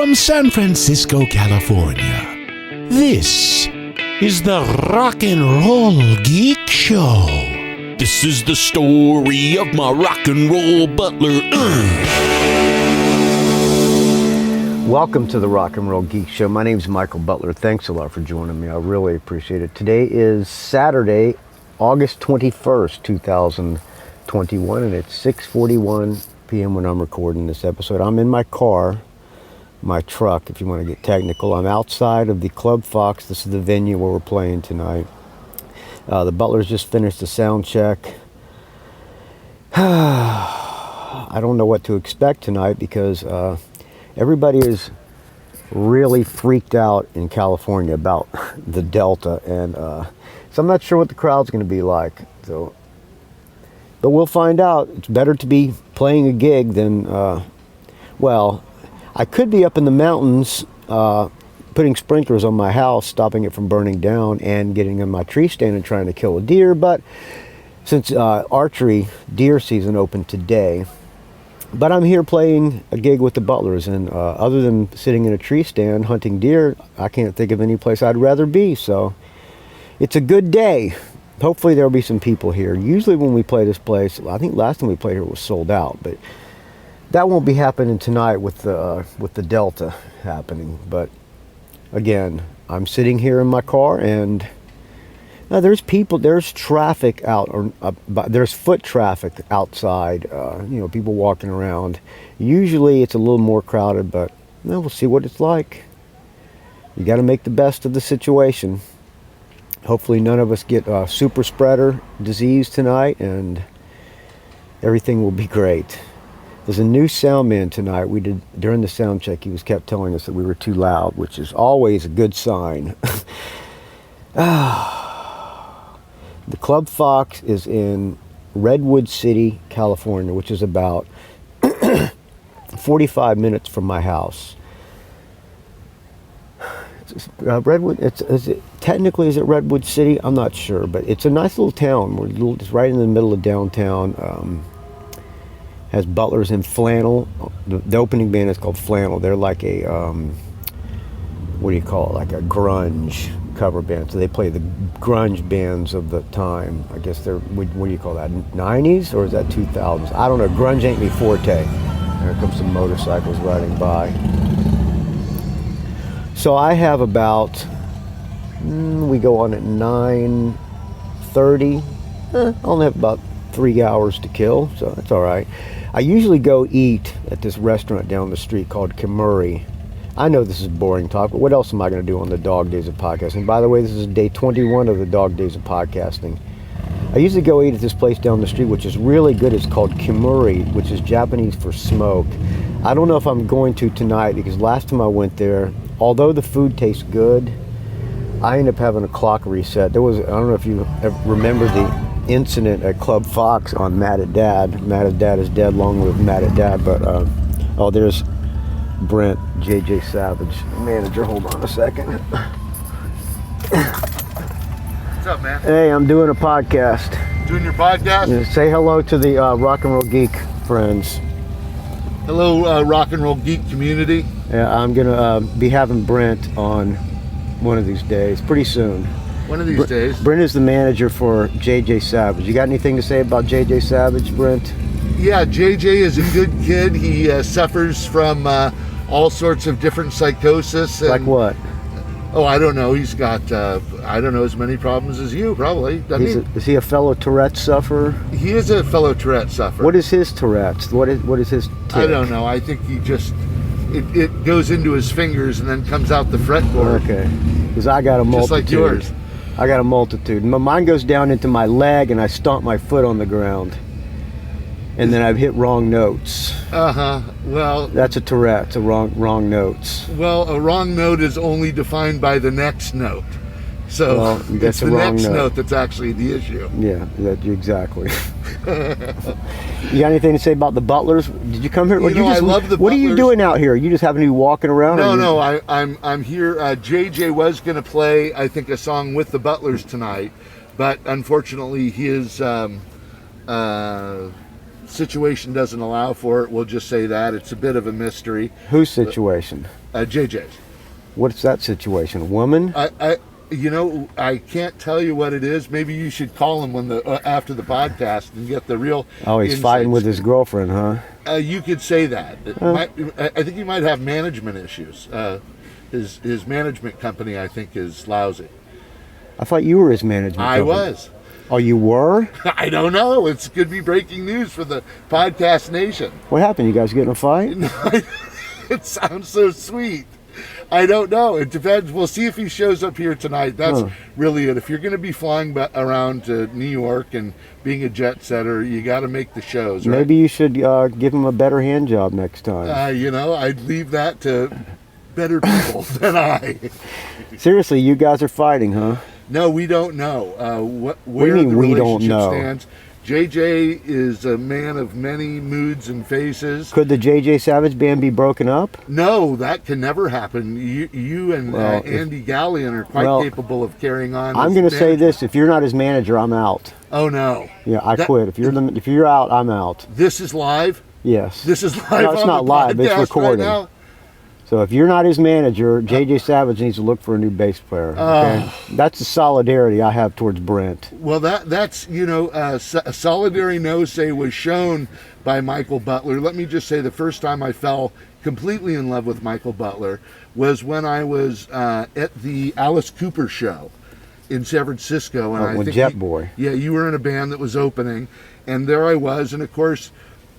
from San Francisco, California. This is the Rock and Roll Geek Show. This is the story of my rock and roll butler. Welcome to the Rock and Roll Geek Show. My name is Michael Butler. Thanks a lot for joining me. I really appreciate it. Today is Saturday, August 21st, 2021, and it's 6:41 p.m. when I'm recording this episode. I'm in my car, my truck, if you want to get technical. I'm outside of the Club Fox. This is the venue where we're playing tonight. The Butlers just finished the sound check. I don't know what to expect tonight because everybody is really freaked out in California about the Delta, and so I'm not sure what the crowd's going to be like. So, but we'll find out. It's better to be playing a gig than, well, I could be up in the mountains putting sprinklers on my house, stopping it from burning down, and getting in my tree stand and trying to kill a deer. But since archery deer season opened today, but I'm here playing a gig with the Butlers, and other than sitting in a tree stand hunting deer, I can't think of any place I'd rather be. So it's a good day. Hopefully there'll be some people here. Usually when we play this place, I think last time we played here it was sold out, but that won't be happening tonight with the Delta happening. But again, I'm sitting here in my car, and there's people, there's traffic out, or there's foot traffic outside, people walking around. Usually it's a little more crowded, but we'll see what it's like. You got to make the best of the situation. Hopefully none of us get super spreader disease tonight, and everything will be great. There's a new sound man tonight. We did during the sound check. He kept telling us that we were too loud, which is always a good sign. The Club Fox is in Redwood City, California, which is about 45 minutes from my house. Redwood. Is it Redwood City? I'm not sure, but it's a nice little town. It's right in the middle of downtown. Has Butlers in flannel. The opening band is called Flannel. They're like a what do you call it? Like a grunge cover band. So they play the grunge bands of the time. I guess they're, what do you call that, 90s or is that 2000s? I don't know. Grunge ain't me forte. There comes some motorcycles riding by. So I have about, we go on at 9:30. I only have about 3 hours to kill, so that's all right. I usually go eat at this restaurant down the street called Kimuri. I know this is boring talk, but what else am I going to do on the Dog Days of Podcasting? By the way, this is day 21 of the Dog Days of Podcasting. I usually go eat at this place down the street, which is really good. It's called Kimuri, which is Japanese for smoke. I don't know if I'm going to tonight, because last time I went there, although the food tastes good, I ended up having a clock reset. There was, I don't know if you remember the incident at Club Fox on Mad at Dad. Mad at Dad is dead, long live Mad at Dad. But oh, there's Brent, JJ Savage, manager. Hold on a second. What's up, man? Hey, I'm doing a podcast. Doing your podcast? Yeah, say hello to the Rock and Roll Geek friends. Hello, Rock and Roll Geek community. Yeah, I'm gonna be having Brent on one of these days, pretty soon. One of these days. Brent is the manager for JJ Savage. You got anything to say about JJ Savage, Brent? Yeah, JJ is a good kid. He suffers from all sorts of different psychosis. Like what? Oh, I don't know. He's got, I don't know, as many problems as you, probably. Is he a fellow Tourette's sufferer? He is a fellow Tourette's sufferer. What is his Tourette's? What is his tick? I don't know. I think he just, it goes into his fingers and then comes out the fretboard. Okay. Because I got a multitude. Just like yours. I got a multitude. Mine goes down into my leg, and I stomp my foot on the ground. And then I've hit wrong notes. Well, that's a Tourette's, a wrong notes. Well, a wrong note is only defined by the next note. So it's the next note that's actually the issue. Yeah, exactly. You got anything to say about the Butlers? Did you come here? I love the Butlers. What are you doing out here? You just happen to be walking around? No, I'm here. JJ was going to play, I think, a song with the Butlers tonight, but unfortunately his situation doesn't allow for it. We'll just say that. It's a bit of a mystery. Whose situation? JJ's. What's that situation? A woman? I can't tell you what it is. Maybe you should call him when after the podcast and get the real. Oh, he's fighting with his girlfriend, huh? You could say that. I think he might have management issues. His management company, I think, is lousy. I thought you were his management company. I was. Oh, you were? I don't know. It could be breaking news for the podcast nation. What happened? You guys get in a fight? It sounds so sweet. I don't know. It depends. We'll see if he shows up here tonight. That's really it. If you're going to be flying around to New York and being a jet setter, you got to make the shows, right? Maybe you should give him a better hand job next time. I'd leave that to better people than I. Seriously, you guys are fighting, huh? No, we don't know. What do you mean we don't know? Stands. JJ is a man of many moods and faces. Could the JJ Savage Band be broken up? No, that can never happen. You and Andy Gallion are quite capable of carrying on. I'm going to say this: if you're not his manager, I'm out. Oh no! Yeah, I quit. If you're out, I'm out. This is live. Yes. This is live. No, it's not live. It's recording. Right now. So if you're not his manager, JJ Savage needs to look for a new bass player. Okay? That's the solidarity I have towards Brent. Well, that's a solidarity no-say was shown by Michael Butler. Let me just say the first time I fell completely in love with Michael Butler was when I was at the Alice Cooper show in San Francisco. And with Jet Boy. Yeah, you were in a band that was opening, and there I was, and of course,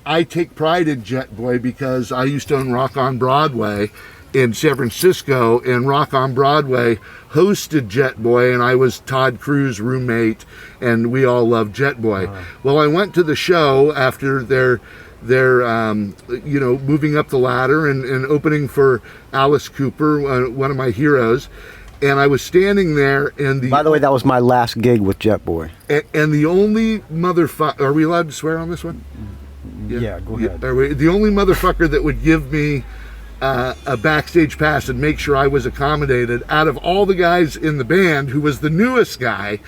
I take pride in Jet Boy because I used to own Rock on Broadway in San Francisco, and Rock on Broadway hosted Jet Boy, and I was Todd Cruz's roommate, and we all loved Jet Boy. Well, I went to the show after their moving up the ladder and opening for Alice Cooper, one of my heroes. And I was standing there, and by the way, that was my last gig with Jet Boy. And the only motherfucker, are we allowed to swear on this one? Yeah, go ahead. The only motherfucker that would give me a backstage pass and make sure I was accommodated out of all the guys in the band, who was the newest guy,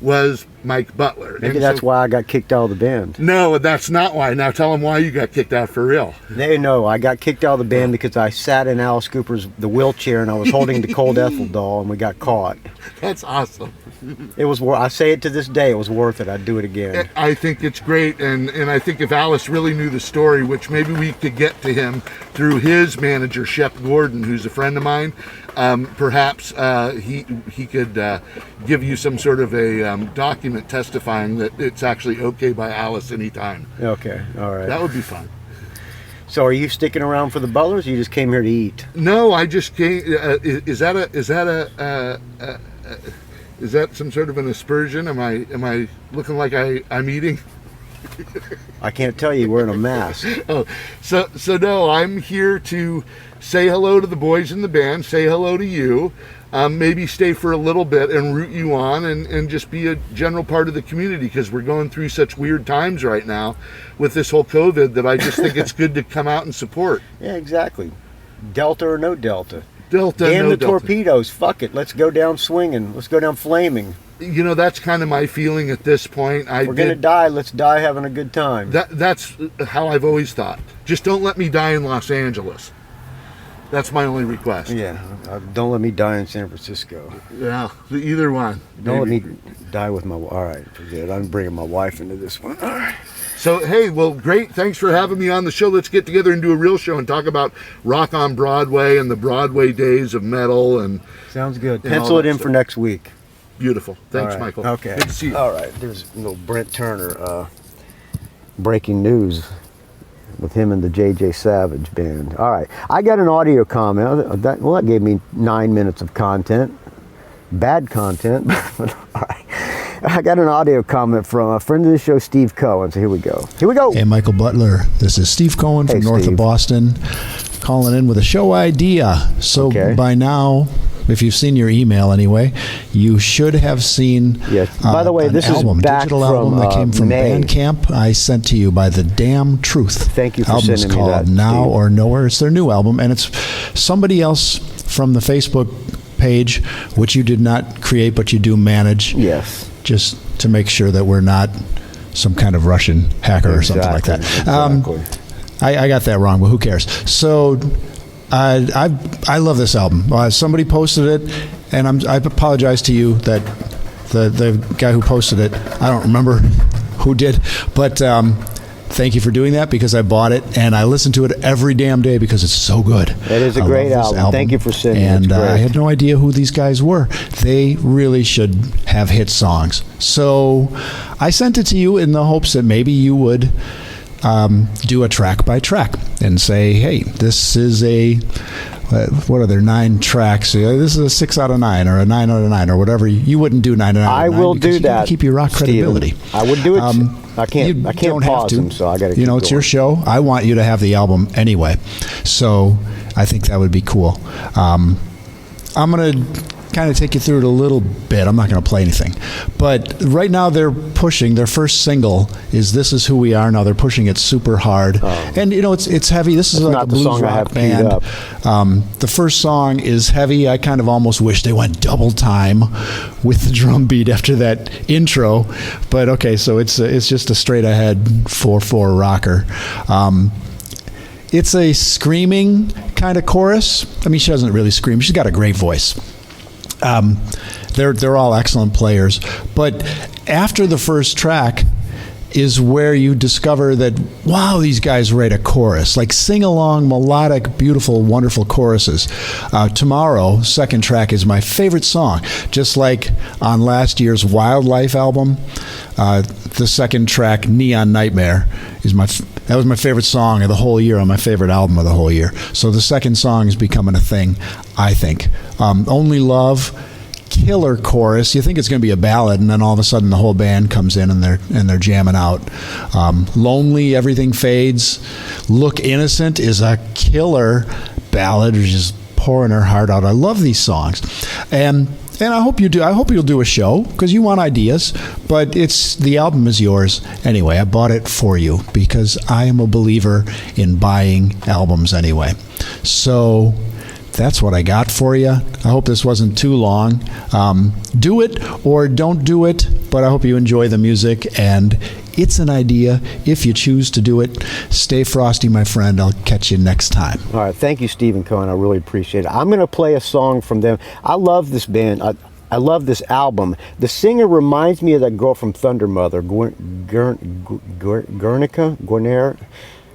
was Mike Butler. Maybe that's why I got kicked out of the band. No, that's not why. Now tell them why you got kicked out for real. They know I got kicked out of the band because I sat in Alice Cooper's wheelchair and I was holding the Cold Ethel doll and we got caught. That's awesome. It was. I say it to this day. It was worth it. I'd do it again. I think it's great, and I think if Alice really knew the story, which maybe we could get to him through his manager Shep Gordon, who's a friend of mine, perhaps he could give you some sort of a document testifying that it's actually okay by Alice anytime. Okay, all right. That would be fun. So, are you sticking around for the Butlers, or you just came here to eat? No, I just came. Is that some sort of an aspersion? Am I looking like I'm eating? I can't tell you. We're in a mask. Oh, so no, I'm here to say hello to the boys in the band, say hello to you, maybe stay for a little bit and root you on and just be a general part of the community, because we're going through such weird times right now with this whole COVID that I just think it's good to come out and support. Yeah, exactly. Delta or no Delta. Delta, damn no the Delta. Torpedoes. Fuck it. Let's go down swinging. Let's go down flaming. That's kind of my feeling at this point. We're going to die. Let's die having a good time. That's how I've always thought. Just don't let me die in Los Angeles. That's my only request. Yeah. Don't let me die in San Francisco. Yeah, either one. Don't let me die with my... All right, forget it. I'm bringing my wife into this one. All right. So, hey, well, great. Thanks for having me on the show. Let's get together and do a real show and talk about Rock on Broadway and the Broadway days of metal. And sounds good. Pencil it in for next week. Beautiful. Thanks, right. Michael. Okay. Good to see you. All right. There's little Brent Turner breaking news with him and the JJ Savage Band. All right. I got an audio comment. That gave me 9 minutes of content. Bad content. All right. I got an audio comment from a friend of the show, Steve Cohen. So here we go. Hey, Michael Butler. This is Steve Cohen from north of Boston, calling in with a show idea. So by now, if you've seen your email anyway, you should have seen by the way, this album, is back digital from, album that came from May. Bandcamp. I sent to you by The Damn Truth. Thank you for Album's sending me called that, Now Steve. or Nowhere. It's their new album, and it's somebody else from the Facebook page, which you did not create, but you do manage. Yes. Just to make sure that we're not some kind of Russian hacker or something like that. Exactly. I got that wrong, but who cares? So I love this album. Somebody posted it, and I apologize to you that the guy who posted it, I don't remember who did, but thank you for doing that, because I bought it and I listen to it every damn day because it's so good. It is a great album. Thank you for sending it. And I had no idea who these guys were. They really should have hit songs. So I sent it to you in the hopes that maybe you would do a track by track and say, hey, this is a, what are there, 9 tracks? This is a 6 out of 9 or a 9 out of 9 or whatever. You wouldn't do 9 out of 9. I will do that. Keep your rock credibility. Steven, I would do it. I can't pause them, so I got to keep it's your show. I want you to have the album anyway. So I think that would be cool. I'm going to kind of take you through it a little bit. I'm not going to play anything. But right now they're pushing, their first single is This Is Who We Are Now. They're pushing it super hard. And, it's heavy. This is like a blues rock band. The first song is heavy. I kind of almost wish they went double time with the drum beat after that intro. But, okay, so it's just a straight ahead 4/4 rocker. It's a screaming kind of chorus. I mean, she doesn't really scream. She's got a great voice. They're all excellent players, but after the first track is where you discover that, wow, these guys write a chorus, like sing-along, melodic, beautiful, wonderful choruses. Tomorrow, second track, is my favorite song. Just like on last year's Wildlife album, the second track, Neon Nightmare, that was my favorite song of the whole year on my favorite album of the whole year. So the second song is becoming a thing, I think. Only Love, killer chorus. You think it's going to be a ballad, and then all of a sudden the whole band comes in and they're jamming out. Lonely, Everything Fades. Look Innocent is a killer ballad, just pouring her heart out. I love these songs, and I hope you do. I hope you'll do a show because you want ideas, but the album is yours anyway. I bought it for you because I am a believer in buying albums anyway. So that's what I got for you. I hope this wasn't too long. Do it or don't do it, but I hope you enjoy the music, and it's an idea if you choose to do it. Stay frosty, my friend. I'll catch you next time. All right. Thank you, Steven Cohen. I really appreciate it. I'm going to play a song from them. I love this band. I love this album. The singer reminds me of that girl from Thunder Mother, Guernica.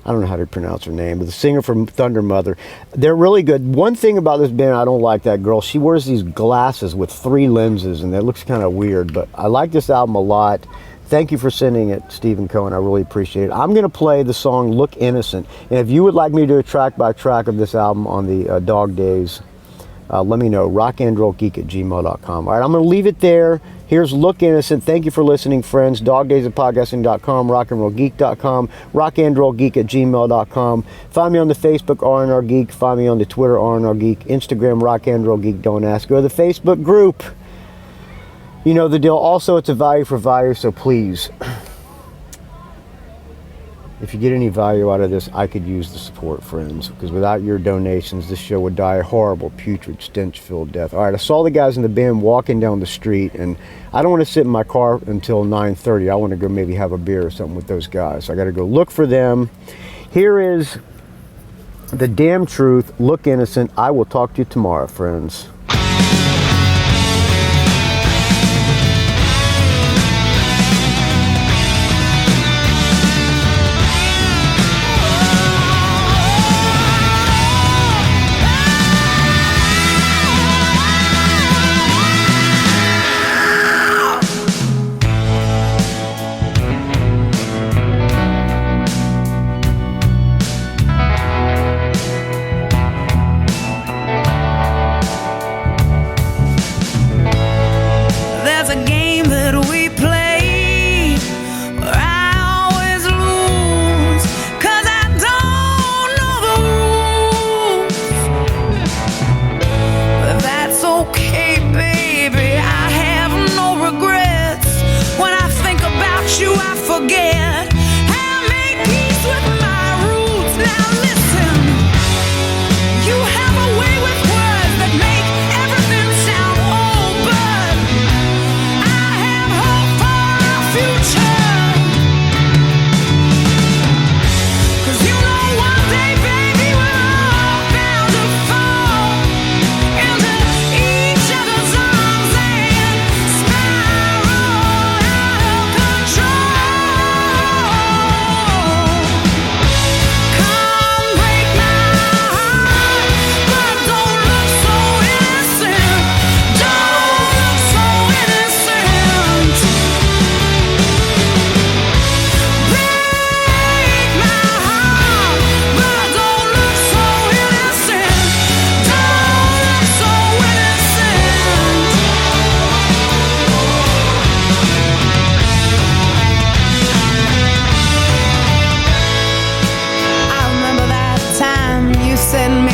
I don't know how to pronounce her name, but the singer from Thunder Mother. They're really good. One thing about this band, I don't like that girl. She wears these glasses with 3 lenses, and that looks kind of weird, but I like this album a lot. Thank you for sending it, Steven Cohen. I really appreciate it. I'm going to play the song Look Innocent. And if you would like me to do a track by track of this album on the Dog Days, let me know. rockandrollgeek@gmail.com. All right, I'm going to leave it there. Here's Look Innocent. Thank you for listening, friends. dogdaysofpodcasting.com, rockandrollgeek.com, rockandrollgeek@gmail.com. Find me on the Facebook, R&R Geek. Find me on the Twitter, R&R Geek. Instagram, rockandrollgeek. Don't ask. Go to the Facebook group. You know the deal. Also, it's a value for value, so please, if you get any value out of this, I could use the support, friends, because without your donations, this show would die a horrible, putrid, stench-filled death. All right, I saw the guys in the band walking down the street, and I don't want to sit in my car until 9:30. I want to go maybe have a beer or something with those guys. So I got to go look for them. Here is The Damn Truth, Look Innocent. I will talk to you tomorrow, friends.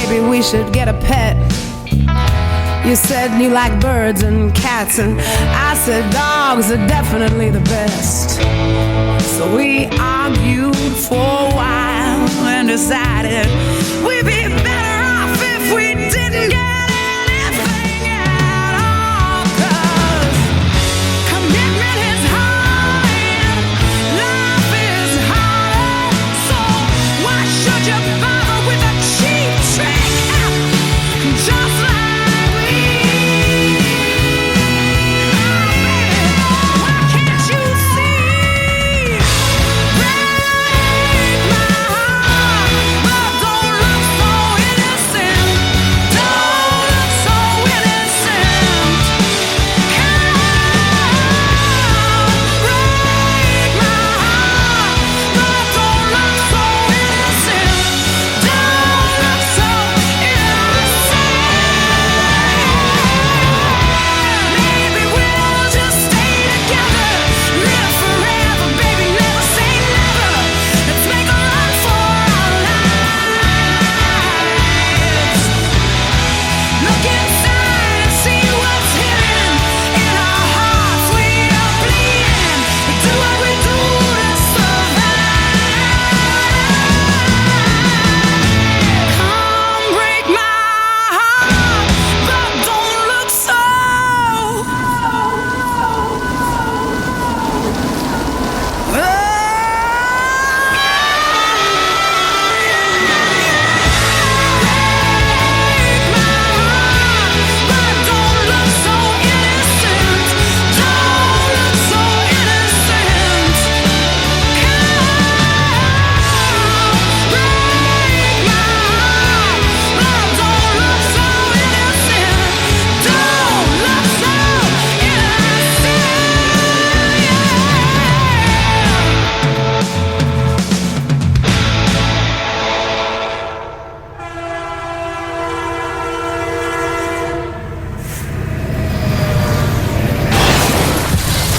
maybe we should get a pet. You said you like birds and cats, and I said dogs are definitely the best. So we argued for a while and decided we'd be better off if we didn't get anything at all. 'Cause commitment is hard, life is hard, so why should you bother with a cheap trick? Just like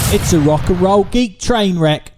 It's a rock and roll geek train wreck.